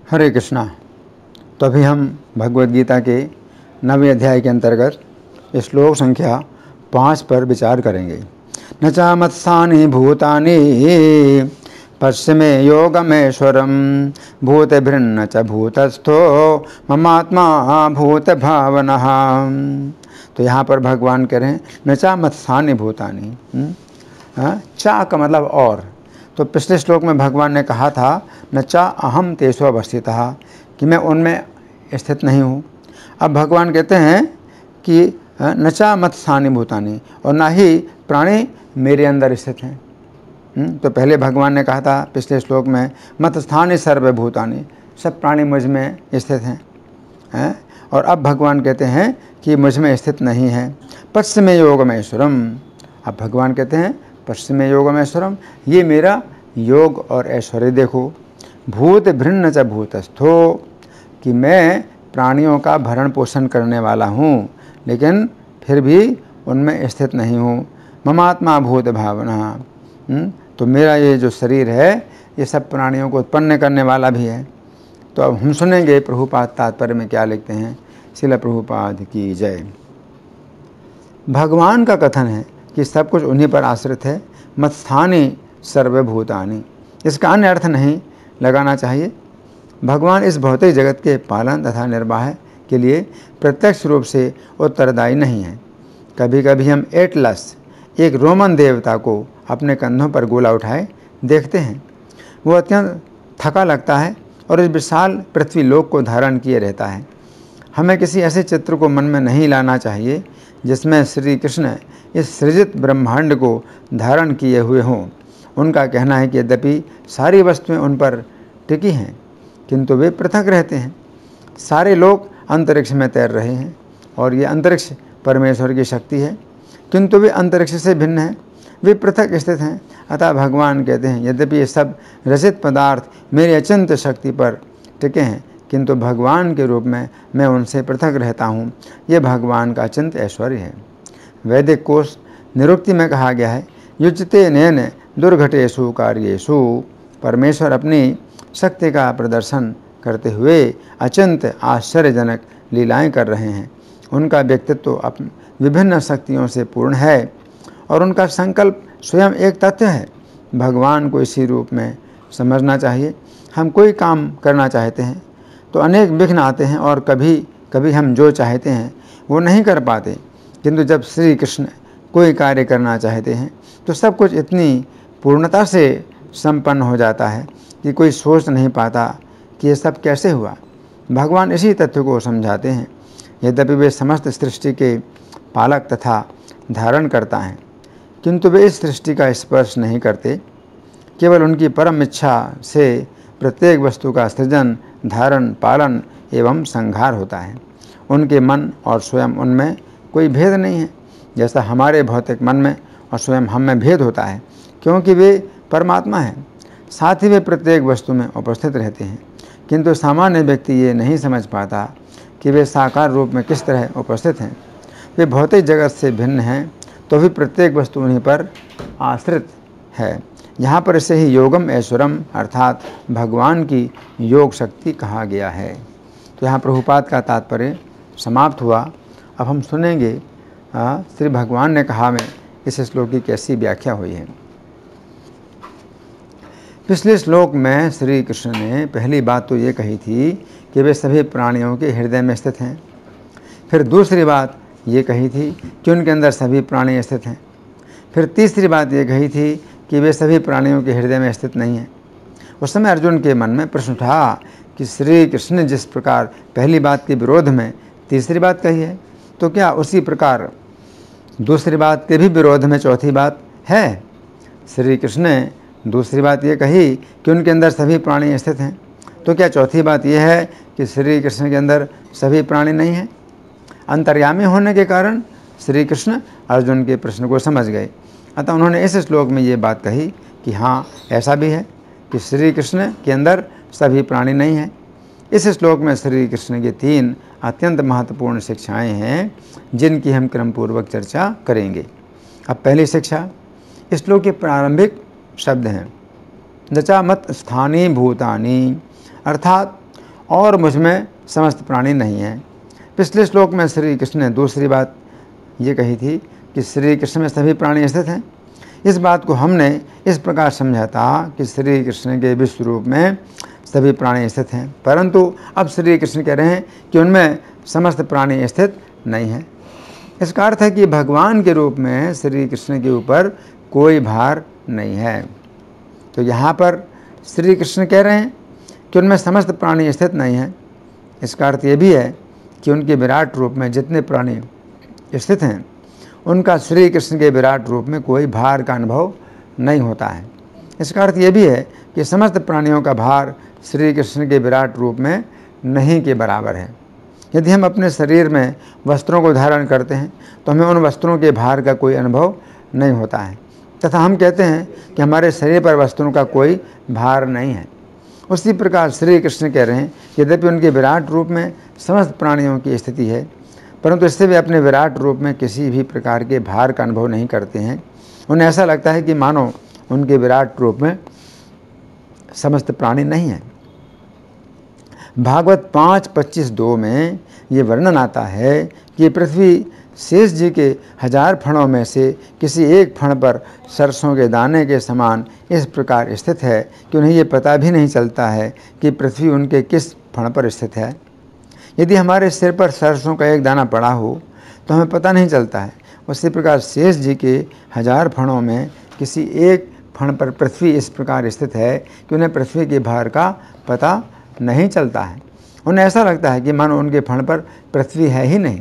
हरे कृष्णा। तो अभी हम भगवद गीता के 9वें अध्याय के अंतर्गत श्लोक संख्या 5 पर विचार करेंगे। न च मत्स्थानि भूतानि पश्चिमे योगमेश्वरम भूतभृन्न च भूतस्थो ममात्मा भूत भावनः। तो यहाँ पर भगवान कह रहे हैं न च मत्स्थानि भूतानि। चा का मतलब और। तो पिछले श्लोक में भगवान ने कहा था न चा अहम तेषु अवस्थितः, कि मैं उनमें स्थित नहीं हूँ। अब भगवान कहते हैं कि न चा मत्स्थानि भूतानि, और ना ही प्राणी मेरे अंदर स्थित हैं। तो पहले भगवान ने कहा था पिछले श्लोक में मत्स्थानि सर्वभूतानि, सब प्राणी मुझ में स्थित हैं। और अब भगवान कहते हैं कि मुझ में स्थित नहीं है। पश्चिमे योगमेश्वरम। अब भगवान कहते हैं पश्चिमे योगमेश्वरम, ये मेरा योग और ऐश्वर्य देखो। भूत भृन्न च भूतस्थो, कि मैं प्राणियों का भरण पोषण करने वाला हूँ, लेकिन फिर भी उनमें स्थित नहीं हूँ। ममात्मा भूत भावना। तो मेरा ये जो शरीर है ये सब प्राणियों को उत्पन्न करने वाला भी है। तो अब हम सुनेंगे प्रभुपाद तात्पर्य में क्या लिखते हैं। श्रील प्रभुपाद की जय। भगवान का कथन है कि सब कुछ उन्हीं पर आश्रित है। मत्स्थानि सर्वभूतानि, इसका अन्य अर्थ नहीं लगाना चाहिए। भगवान इस भौतिक जगत के पालन तथा निर्वाह के लिए प्रत्यक्ष रूप से उत्तरदायी नहीं है। कभी कभी हम एटलस, एक रोमन देवता को अपने कंधों पर गोला उठाए देखते हैं। वो अत्यंत थका लगता है और इस विशाल पृथ्वी लोक को धारण किए रहता है। हमें किसी ऐसे चित्र को मन में नहीं लाना चाहिए जिसमें श्री कृष्ण इस सृजित ब्रह्मांड को धारण किए हुए हों। उनका कहना है कि यद्यपि सारी वस्तुएं उन पर टिकी हैं, किंतु वे पृथक रहते हैं। सारे लोग अंतरिक्ष में तैर रहे हैं और ये अंतरिक्ष परमेश्वर की शक्ति है, किंतु वे अंतरिक्ष से भिन्न हैं, वे पृथक स्थित हैं। अतः भगवान कहते हैं यद्यपि ये सब रचित पदार्थ मेरी अचिंत्य शक्ति पर टिके हैं, किंतु भगवान के रूप में मैं उनसे पृथक रहता हूँ। ये भगवान का अचिंत्य ऐश्वर्य है। वैदिक कोश निरुक्ति में कहा गया है युज्यते नैन दुर्घटेषु कार्येषु। परमेश्वर अपनी शक्ति का प्रदर्शन करते हुए अचिंत्य आश्चर्यजनक लीलाएं कर रहे हैं। उनका व्यक्तित्व विभिन्न शक्तियों से पूर्ण है और उनका संकल्प स्वयं एक तथ्य है। भगवान को इसी रूप में समझना चाहिए। हम कोई काम करना चाहते हैं तो अनेक विघ्न आते हैं और कभी कभी हम जो चाहते हैं वो नहीं कर पाते, किंतु जब श्री कृष्ण कोई कार्य करना चाहते हैं तो सब कुछ इतनी पूर्णता से संपन्न हो जाता है कि कोई सोच नहीं पाता कि ये सब कैसे हुआ। भगवान इसी तथ्य को समझाते हैं। यद्यपि वे समस्त सृष्टि के पालक तथा धारण करता हैं, किंतु वे इस सृष्टि का स्पर्श नहीं करते। केवल उनकी परम इच्छा से प्रत्येक वस्तु का सृजन, धारण, पालन एवं संहार होता है। उनके मन और स्वयं उनमें कोई भेद नहीं है, जैसा हमारे भौतिक मन में और स्वयं हम में भेद होता है, क्योंकि वे परमात्मा हैं। साथ ही वे प्रत्येक वस्तु में उपस्थित रहते हैं, किंतु सामान्य व्यक्ति ये नहीं समझ पाता कि वे साकार रूप में किस तरह उपस्थित हैं। वे भौतिक जगत से भिन्न हैं, तो भी प्रत्येक वस्तु उन्हीं पर आश्रित है। यहाँ पर इसे ही योगम ऐश्वरम अर्थात भगवान की योग शक्ति कहा गया है। तो यहाँ प्रभुपाद का तात्पर्य समाप्त हुआ। अब हम सुनेंगे श्री भगवान ने कहा में इस श्लोक की कैसी व्याख्या हुई है। पिछले श्लोक में श्री कृष्ण ने पहली बात तो ये कही थी कि वे सभी प्राणियों के हृदय में स्थित हैं। फिर दूसरी बात ये कही थी कि उनके अंदर सभी प्राणी स्थित हैं। फिर तीसरी बात ये कही थी कि वे सभी प्राणियों के हृदय में स्थित नहीं हैं। उस समय अर्जुन के मन में प्रश्न उठा कि श्री कृष्ण ने जिस प्रकार पहली बात के विरोध में तीसरी बात कही है, तो क्या उसी प्रकार दूसरी बात के भी विरोध में चौथी बात है। श्री कृष्ण ने दूसरी बात ये कही कि उनके अंदर सभी प्राणी स्थित हैं, तो क्या चौथी बात यह है कि श्री कृष्ण के अंदर सभी प्राणी नहीं हैं। अंतर्यामी होने के कारण श्री कृष्ण अर्जुन के प्रश्न को समझ गए। अतः उन्होंने इस श्लोक में ये बात कही कि हाँ, ऐसा भी है कि श्री कृष्ण के अंदर सभी प्राणी नहीं हैं। इस श्लोक में श्री कृष्ण की 3 अत्यंत महत्वपूर्ण शिक्षाएं हैं, जिनकी हम क्रमपूर्वक चर्चा करेंगे। अब पहली शिक्षा, इस श्लोक के प्रारंभिक शब्द हैं न च मत्स्थानि भूतानि, अर्थात और मुझ में समस्त प्राणी नहीं हैं। पिछले श्लोक में श्री कृष्ण ने दूसरी बात ये कही थी कि श्री कृष्ण में सभी प्राणी स्थित हैं। इस बात को हमने इस प्रकार समझा था कि श्री कृष्ण के विश्व रूप में सभी प्राणी स्थित हैं, परंतु अब श्री कृष्ण कह रहे हैं कि उनमें समस्त प्राणी स्थित नहीं हैं। इसका अर्थ है कि भगवान के रूप में श्री कृष्ण के ऊपर कोई भार नहीं है। तो यहाँ पर श्री कृष्ण कह रहे हैं कि उनमें समस्त प्राणी स्थित नहीं हैं। इसका अर्थ ये भी है कि उनके विराट रूप में जितने प्राणी स्थित हैं उनका श्री कृष्ण के विराट रूप में कोई भार का अनुभव नहीं होता है। इसका अर्थ ये भी है कि समस्त प्राणियों का भार श्री कृष्ण के विराट रूप में नहीं के बराबर है। यदि हम अपने शरीर में वस्त्रों को धारण करते हैं तो हमें उन वस्त्रों के भार का कोई अनुभव नहीं होता है, तथा हम कहते हैं कि हमारे शरीर पर वस्त्रों का कोई भार नहीं है। उसी प्रकार श्री कृष्ण कह रहे हैं यद्यपि उनके विराट रूप में समस्त प्राणियों की स्थिति है, परंतु इससे वे अपने विराट रूप में किसी भी प्रकार के भार का अनुभव नहीं करते हैं। उन्हें ऐसा लगता है कि मानो उनके विराट रूप में समस्त प्राणी नहीं हैं। भागवत 5:25-2 में ये वर्णन आता है कि पृथ्वी शेष जी के 1000 फणों में से किसी एक फण पर सरसों के दाने के समान इस प्रकार स्थित है कि उन्हें ये पता भी नहीं चलता है कि पृथ्वी उनके किस फण पर स्थित है। यदि हमारे सिर पर सरसों का एक दाना पड़ा हो तो हमें पता नहीं चलता है, उसी प्रकार शेष जी के 1000 फणों में किसी एक फण पर पृथ्वी इस प्रकार स्थित है कि उन्हें पृथ्वी के भार का पता नहीं चलता है। उन्हें ऐसा लगता है कि मानो उनके फण पर पृथ्वी है ही नहीं।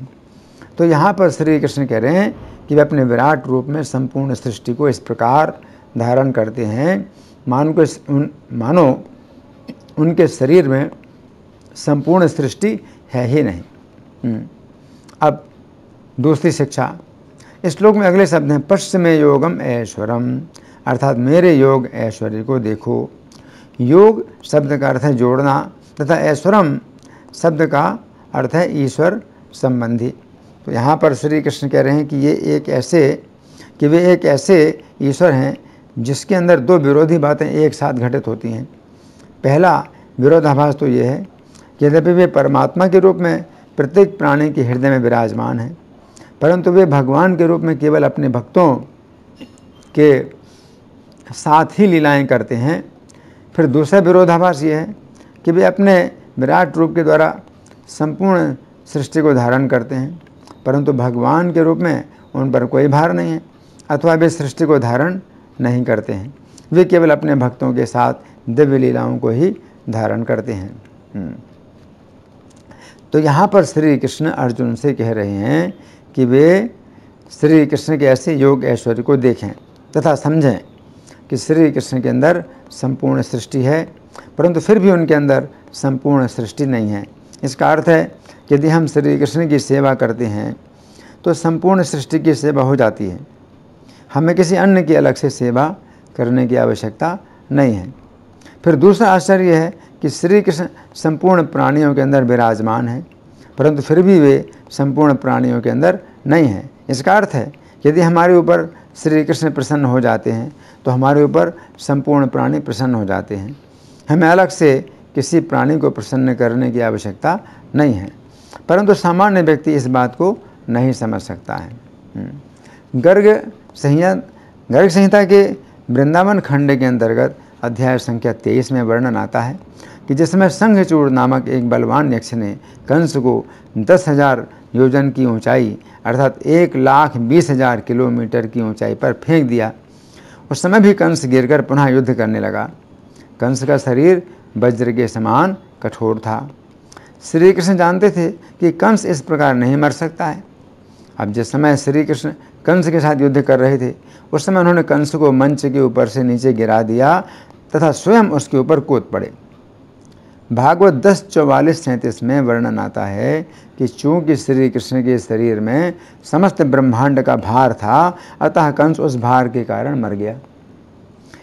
तो यहाँ पर श्री कृष्ण कह रहे हैं कि वे अपने विराट रूप में संपूर्ण सृष्टि को इस प्रकार धारण करते हैं मानो उनके शरीर में संपूर्ण सृष्टि है ही नहीं। अब दूसरी शिक्षा, इस श्लोक में अगले शब्द हैं पश्चिम योगम ऐश्वरम, अर्थात मेरे योग ऐश्वर्य को देखो। योग शब्द का अर्थ है जोड़ना तथा ऐश्वरम शब्द का अर्थ है ईश्वर संबंधी। तो यहाँ पर श्री कृष्ण कह रहे हैं कि वे एक ऐसे ईश्वर हैं जिसके अंदर दो विरोधी बातें एक साथ घटित होती हैं। पहला विरोधाभास तो ये है कि यद्यपि वे परमात्मा के रूप में प्रत्येक प्राणी के हृदय में विराजमान हैं, परंतु वे भगवान के रूप में केवल अपने भक्तों के साथ ही लीलाएं करते हैं। फिर दूसरा विरोधाभास ये है कि वे अपने विराट रूप के द्वारा संपूर्ण सृष्टि को धारण करते हैं, परंतु भगवान के रूप में उन पर कोई भार नहीं है, अथवा वे सृष्टि को धारण नहीं करते हैं। वे केवल अपने भक्तों के साथ दिव्य लीलाओं को ही धारण करते हैं। तो यहाँ पर श्री कृष्ण अर्जुन से कह रहे हैं कि वे श्री कृष्ण के ऐसे योग ऐश्वर्य को देखें तथा समझें कि श्री कृष्ण के अंदर संपूर्ण सृष्टि है, परंतु फिर भी उनके अंदर संपूर्ण सृष्टि नहीं है। इसका अर्थ है यदि हम श्री कृष्ण की सेवा करते हैं तो संपूर्ण सृष्टि की सेवा हो जाती है। हमें किसी अन्य की अलग से सेवा करने की आवश्यकता नहीं है। फिर दूसरा आश्चर्य है कि श्री कृष्ण संपूर्ण प्राणियों के अंदर विराजमान है, परंतु फिर भी वे संपूर्ण प्राणियों के अंदर नहीं हैं। इसका अर्थ है यदि हमारे ऊपर श्री कृष्ण प्रसन्न हो जाते हैं तो हमारे ऊपर संपूर्ण प्राणी प्रसन्न हो जाते हैं। हमें अलग से किसी प्राणी को प्रसन्न करने की आवश्यकता नहीं है, परंतु सामान्य व्यक्ति इस बात को नहीं समझ सकता है। गर्ग संहिता के वृंदावन खंड के अंतर्गत अध्याय संख्या 23 में वर्णन आता है कि जिसमें शंखचूड़ नामक एक बलवान यक्ष ने कंस को 10,000 योजन की ऊंचाई अर्थात 1,20,000 किलोमीटर की ऊंचाई पर फेंक दिया। उस समय भी कंस गिरकर पुनः युद्ध करने लगा। कंस का शरीर वज्र के समान कठोर था। श्री कृष्ण जानते थे कि कंस इस प्रकार नहीं मर सकता है। अब जिस समय श्री कृष्ण कंस के साथ युद्ध कर रहे थे उस समय उन्होंने कंस को मंच के ऊपर से नीचे गिरा दिया तथा स्वयं उसके ऊपर कूद पड़े। भागवत 10:44-37 में वर्णन आता है कि चूंकि श्री कृष्ण के शरीर में समस्त ब्रह्मांड का भार था अतः कंस उस भार के कारण मर गया।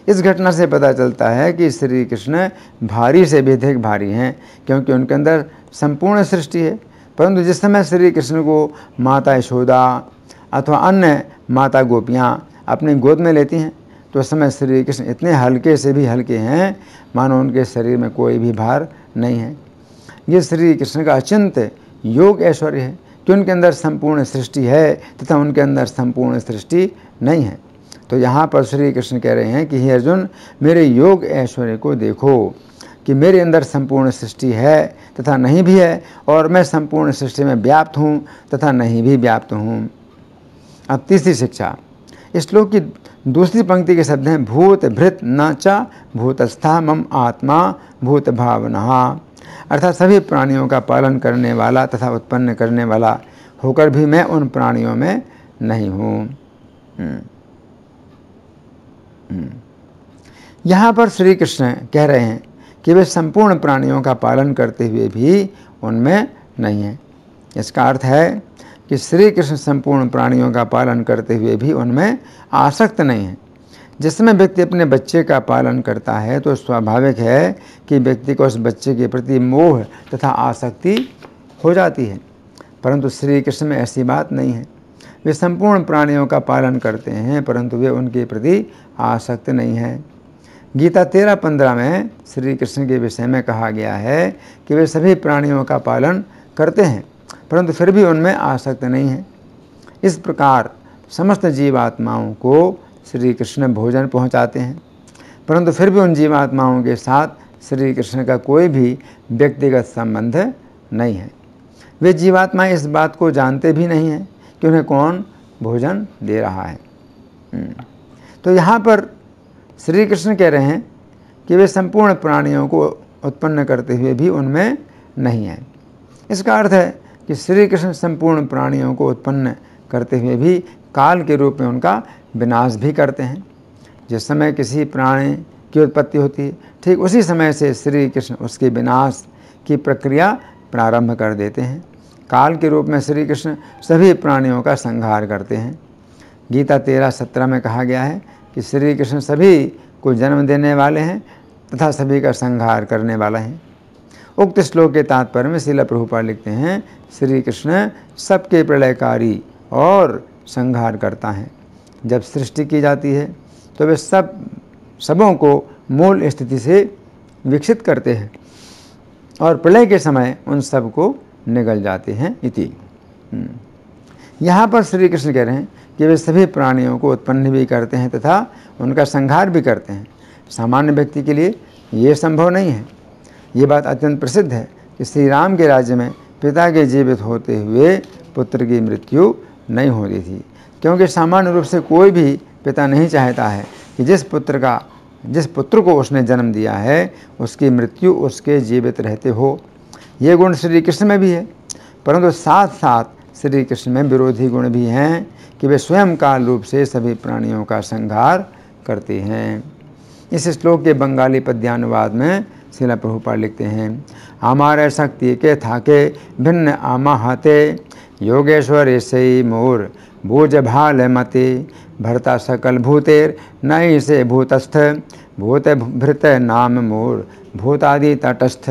इस घटना से पता चलता है कि श्री कृष्ण भारी से भी अधिक भारी हैं, क्योंकि उनके अंदर संपूर्ण सृष्टि है। परंतु जिस समय श्री कृष्ण को माता यशोदा अथवा अन्य माता गोपियाँ अपनी गोद में लेती हैं तो उस समय श्री कृष्ण इतने हल्के से भी हल्के हैं मानो उनके शरीर में कोई भी भार नहीं है। ये श्री कृष्ण का अचिंत योग ऐश्वर्य है कि उनके अंदर संपूर्ण सृष्टि है तथा उनके अंदर संपूर्ण सृष्टि नहीं है। तो यहाँ पर श्री कृष्ण कह रहे हैं कि हे अर्जुन, मेरे योग ऐश्वर्य को देखो कि मेरे अंदर संपूर्ण सृष्टि है तथा नहीं भी है, और मैं संपूर्ण सृष्टि में व्याप्त हूँ तथा नहीं भी व्याप्त हूँ। अब तीसरी शिक्षा, इस श्लोक की दूसरी पंक्ति के शब्द हैं भूत भृत न च भूतस्था मम आत्मा भूत भावना, अर्थात सभी प्राणियों का पालन करने वाला तथा उत्पन्न करने वाला होकर भी मैं उन प्राणियों में नहीं हूँ। यहाँ पर श्री कृष्ण कह रहे हैं कि वे संपूर्ण प्राणियों का पालन करते हुए भी उनमें नहीं हैं। इसका अर्थ है कि श्री कृष्ण संपूर्ण प्राणियों का पालन करते हुए भी उनमें आसक्त नहीं है। जिस समय व्यक्ति अपने बच्चे का पालन करता है तो स्वाभाविक है कि व्यक्ति को उस बच्चे के प्रति मोह तथा आसक्ति हो जाती है, परंतु श्री कृष्ण में ऐसी बात नहीं है। वे संपूर्ण प्राणियों का पालन करते हैं परंतु वे उनके प्रति आसक्त नहीं है। गीता 13:15 में श्री कृष्ण के विषय में कहा गया है कि वे सभी प्राणियों का पालन करते हैं परंतु फिर भी उनमें आसक्त नहीं है। इस प्रकार समस्त जीवात्माओं को श्री कृष्ण भोजन पहुंचाते हैं परंतु फिर भी उन जीवात्माओं के साथ श्री कृष्ण का कोई भी व्यक्तिगत संबंध नहीं है। वे जीवात्माएं इस बात को जानते भी नहीं हैं कि उन्हें कौन भोजन दे रहा है। तो यहाँ पर श्री कृष्ण कह रहे हैं कि वे संपूर्ण प्राणियों को उत्पन्न करते हुए भी उनमें नहीं है। इसका अर्थ है कि श्री कृष्ण संपूर्ण प्राणियों को उत्पन्न करते हुए भी काल के रूप में उनका विनाश भी करते हैं। जिस समय किसी प्राणी की उत्पत्ति होती है ठीक उसी समय से श्री कृष्ण उसके विनाश की प्रक्रिया प्रारंभ कर देते हैं। काल के रूप में श्री कृष्ण सभी प्राणियों का संहार करते हैं। गीता 13:17 में कहा गया है कि श्री कृष्ण सभी को जन्म देने वाले हैं तथा सभी का संहार करने वाला है। उक्त श्लोक के तात्पर्य में श्रील प्रभुपाद लिखते हैं श्री कृष्ण सबके प्रलयकारी और संहार करता है। जब सृष्टि की जाती है तो वे सबों को मूल स्थिति से विकसित करते हैं और प्रलय के समय उन सब को निगल जाते हैं इति। यहाँ पर श्री कृष्ण कह रहे हैं कि वे सभी प्राणियों को उत्पन्न भी करते हैं तथा उनका संहार भी करते हैं। सामान्य व्यक्ति के लिए ये संभव नहीं है। ये बात अत्यंत प्रसिद्ध है कि श्री राम के राज्य में पिता के जीवित होते हुए पुत्र की मृत्यु नहीं होती थी, क्योंकि सामान्य रूप से कोई भी पिता नहीं चाहता है कि जिस पुत्र को उसने जन्म दिया है उसकी मृत्यु उसके जीवित रहते हो। ये गुण श्री कृष्ण में भी है, परंतु साथ साथ श्री कृष्ण में विरोधी गुण भी हैं कि वे स्वयं काल रूप से सभी प्राणियों का संहार करते हैं। इस श्लोक के बंगाली पद्यानुवाद में श्रील प्रभुपाद लिखते हैं हमारे शक्ति के थाके भिन्न आमा हाथे योगेश्वर ऐसे मोर भूज भाल मते भरता सकल भूतेर नई से भूतस्थ भूत भृत नाम मोर भूतादि तटस्थ।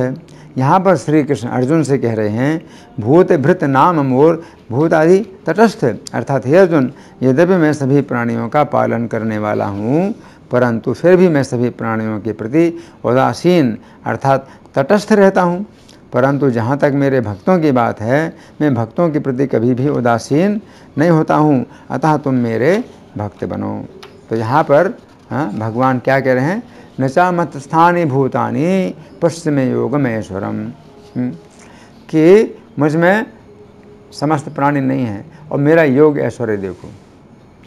यहाँ पर श्री कृष्ण अर्जुन से कह रहे हैं भूत भृत नाम मोर भूतादि तटस्थ, अर्थात हे अर्जुन, यद्यपि मैं सभी प्राणियों का पालन करने वाला हूँ परंतु फिर भी मैं सभी प्राणियों के प्रति उदासीन अर्थात तटस्थ रहता हूँ। परंतु जहाँ तक मेरे भक्तों की बात है मैं भक्तों के प्रति कभी भी उदासीन नहीं होता हूँ, अतः तुम मेरे भक्त बनो। तो यहाँ पर भगवान क्या कह रहे हैं, नचा मत स्थानी भूतानी पश्चिम योग महेश्वरम, कि मुझ में समस्त प्राणी नहीं हैं और मेरा योग ऐश्वर्य देखो।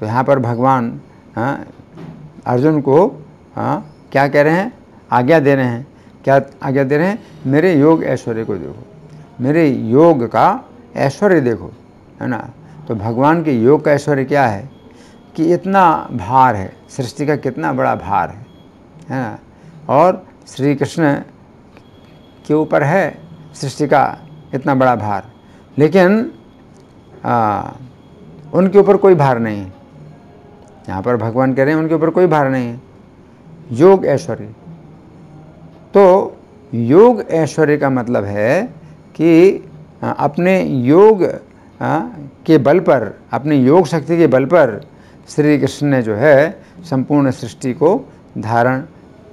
तो यहाँ पर भगवान अर्जुन को क्या कह रहे हैं, आज्ञा दे रहे हैं। क्या आज्ञा दे रहे हैं, मेरे योग ऐश्वर्य को देखो, मेरे योग का ऐश्वर्य देखो, है ना। तो भगवान के योग का ऐश्वर्य क्या है कि इतना भार है, सृष्टि का कितना बड़ा भार है ना। और श्री कृष्ण के ऊपर है सृष्टि का इतना बड़ा भार, लेकिन उनके ऊपर कोई भार नहीं है। यहाँ पर भगवान कह रहे हैं उनके ऊपर कोई भार नहीं है, योग ऐश्वर्य। तो योग ऐश्वर्य का मतलब है कि अपने योग के बल पर, अपनी योग शक्ति के बल पर श्री कृष्ण ने जो है संपूर्ण सृष्टि को धारण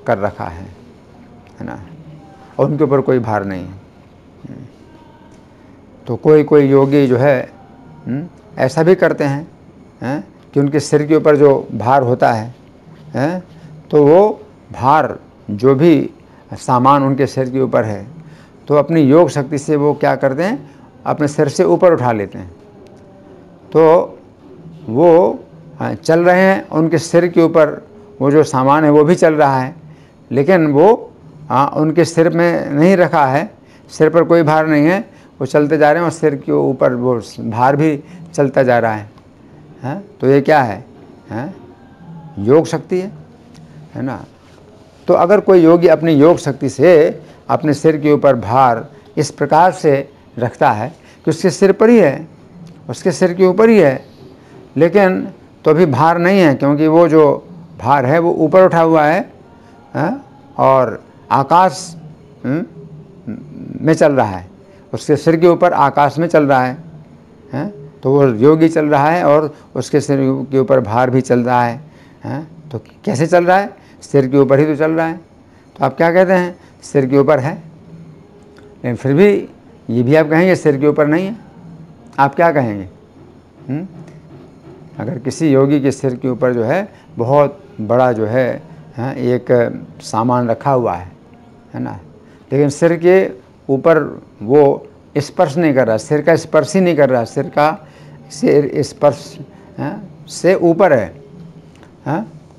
कर रखा है ना, और उनके ऊपर कोई भार नहीं है। तो कोई कोई योगी जो है ऐसा भी करते हैं कि उनके सिर के ऊपर जो भार होता है तो वो भार जो भी सामान उनके सिर के ऊपर है तो अपनी योग शक्ति से वो क्या करते हैं, अपने सिर से ऊपर उठा लेते हैं। तो वो चल रहे हैं, उनके सिर के ऊपर वो जो सामान है वो भी चल रहा है, लेकिन वो उनके सिर में नहीं रखा है, सिर पर कोई भार नहीं है, वो चलते जा रहे हैं और सिर के ऊपर वो भार भी चलता जा रहा है। तो ये क्या है? योग शक्ति है ना। तो अगर कोई योगी अपनी योग शक्ति से अपने सिर के ऊपर भार इस प्रकार से रखता है कि उसके सिर पर ही है, उसके सिर के ऊपर ही है, लेकिन तो भी भार नहीं है, क्योंकि वो जो भार है वो ऊपर उठा हुआ है और आकाश में चल रहा है, उसके सिर के ऊपर आकाश में चल रहा है। तो वो योगी चल रहा है और उसके सिर के ऊपर भार भी चल रहा है। तो कैसे चल रहा है? सिर के ऊपर ही तो चल रहा है। तो आप क्या कहते हैं? सिर के ऊपर है, लेकिन फिर भी ये भी आप कहेंगे सिर के ऊपर नहीं है। आप क्या कहेंगे? अगर किसी योगी के सिर के ऊपर जो है बहुत बड़ा जो है एक सामान रखा हुआ है ना, लेकिन सिर के ऊपर वो स्पर्श नहीं कर रहा, सिर का स्पर्श ही नहीं कर रहा, सिर का सिर स्पर्श से ऊपर है।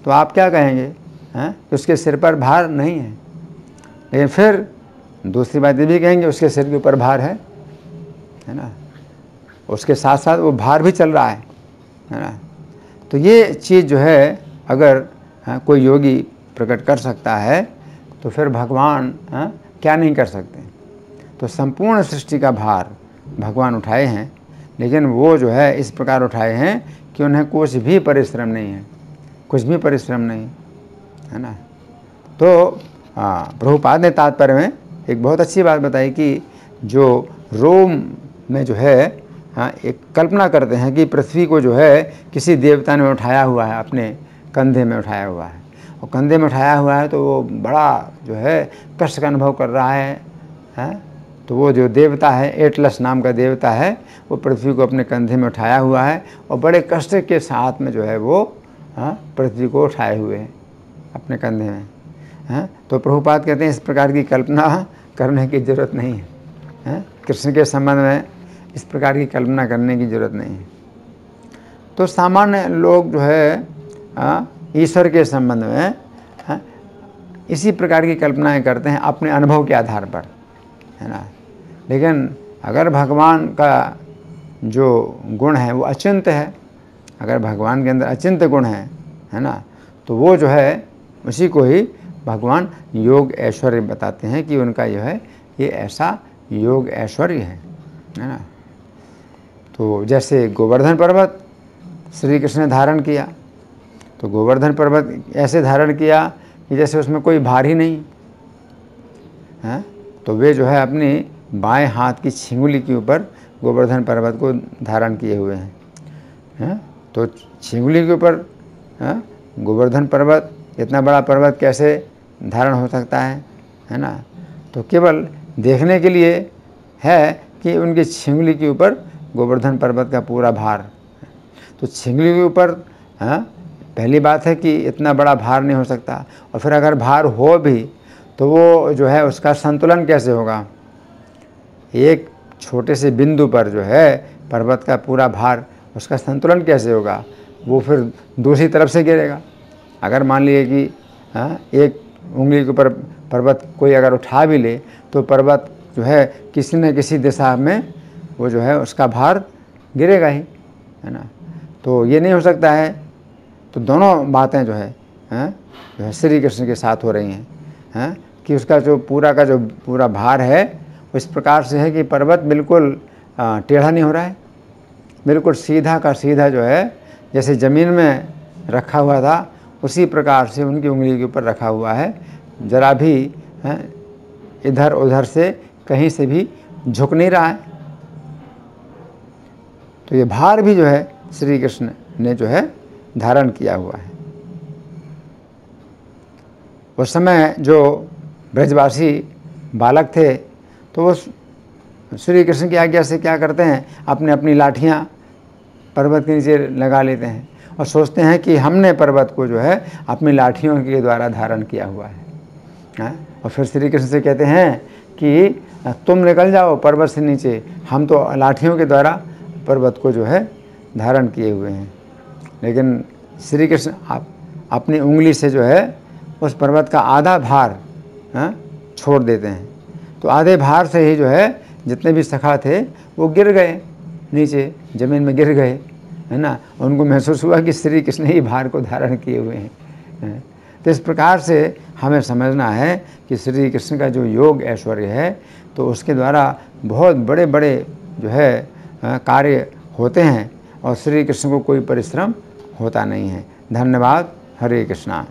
तो आप क्या कहेंगे? कि उसके सिर पर भार नहीं है। लेकिन फिर दूसरी बात ये भी कहेंगे उसके सिर के ऊपर भार है ना, उसके साथ साथ वो भार भी चल रहा है ना। तो ये चीज़ जो है अगर कोई योगी प्रकट कर सकता है तो फिर भगवान क्या नहीं कर सकते। तो संपूर्ण सृष्टि का भार भगवान उठाए हैं, लेकिन वो जो है इस प्रकार उठाए हैं कि उन्हें कुछ भी परिश्रम नहीं है, कुछ भी परिश्रम नहीं है ना। तो प्रभुपाद ने तात्पर्य में एक बहुत अच्छी बात बताई कि जो रोम में जो है एक कल्पना करते हैं कि पृथ्वी को जो है किसी देवता ने उठाया हुआ है, अपने कंधे में उठाया हुआ है, और कंधे में उठाया हुआ है तो वो बड़ा जो है कष्ट का अनुभव कर रहा है। तो वो जो देवता है, एटलस नाम का देवता है, वो पृथ्वी को अपने कंधे में उठाया हुआ है और बड़े कष्ट के साथ में जो है वो पृथ्वी को उठाए हुए हैं अपने कंधे में। तो प्रभुपाद कहते हैं इस प्रकार की कल्पना करने की ज़रूरत नहीं है। कृष्ण के संबंध में इस प्रकार की कल्पना करने की ज़रूरत नहीं है। तो सामान्य लोग जो है ईश्वर के संबंध में इसी प्रकार की कल्पनाएं करते हैं अपने अनुभव के आधार पर, है ना। लेकिन अगर भगवान का जो गुण है वो अचिंत्य है, अगर भगवान के अंदर अचिंत्य गुण है ना, तो वो जो है उसी को ही भगवान योग ऐश्वर्य बताते हैं कि उनका जो है ये ऐसा योग ऐश्वर्य है ना। तो जैसे गोवर्धन पर्वत श्री कृष्ण ने धारण किया, तो गोवर्धन पर्वत ऐसे धारण किया कि जैसे उसमें कोई भार ही नहीं है। तो वे जो है अपनी बाएं हाथ की छिंगुली के ऊपर गोवर्धन पर्वत को धारण किए हुए हैं। तो छिंगुली के ऊपर गोवर्धन पर्वत, इतना बड़ा पर्वत कैसे धारण हो सकता है ना। तो केवल देखने के लिए है कि उनकी छिंगुली के ऊपर गोवर्धन पर्वत का पूरा भार। तो छिंगुली के ऊपर पहली बात है कि इतना बड़ा भार नहीं हो सकता, और फिर अगर भार हो भी तो वो जो है उसका संतुलन कैसे होगा। एक छोटे से बिंदु पर जो है पर्वत का पूरा भार, उसका संतुलन कैसे होगा, वो फिर दूसरी तरफ से गिरेगा। अगर मान लिए कि एक उंगली के ऊपर पर्वत कोई अगर उठा भी ले तो पर्वत जो है किसी न किसी दिशा में वो जो है उसका भार गिरेगा ही, है ना। तो ये नहीं हो सकता है। तो दोनों बातें जो है श्री कृष्ण के साथ हो रही हैं कि उसका जो पूरा भार है वो इस प्रकार से है कि पर्वत बिल्कुल टेढ़ा नहीं हो रहा है, बिल्कुल सीधा का सीधा जो है जैसे ज़मीन में रखा हुआ था उसी प्रकार से उनकी उंगली के ऊपर रखा हुआ है, जरा भी इधर उधर से कहीं से भी झुक नहीं रहा है। तो ये भार भी जो है श्री कृष्ण ने जो है धारण किया हुआ है। उस समय जो ब्रजवासी बालक थे तो श्री कृष्ण की आज्ञा से क्या करते हैं, अपने अपनी लाठियाँ पर्वत के नीचे लगा लेते हैं और सोचते हैं कि हमने पर्वत को जो है अपनी लाठियों के द्वारा धारण किया हुआ है। और फिर श्री कृष्ण से कहते हैं कि तुम निकल जाओ पर्वत से नीचे, हम तो लाठियों के द्वारा पर्वत को जो है धारण किए हुए हैं। लेकिन श्री कृष्ण अपनी उंगली से जो है उस पर्वत का आधा भार छोड़ देते हैं। तो आधे भार से ही जो है जितने भी सखा थे वो गिर गए, नीचे ज़मीन में गिर गए, है ना। उनको महसूस हुआ कि श्री कृष्ण ही भार को धारण किए हुए हैं। तो इस प्रकार से हमें समझना है कि श्री कृष्ण का जो योग ऐश्वर्य है तो उसके द्वारा बहुत बड़े बड़े जो है कार्य होते हैं और श्री कृष्ण को कोई परिश्रम होता नहीं है। धन्यवाद। हरे कृष्णा।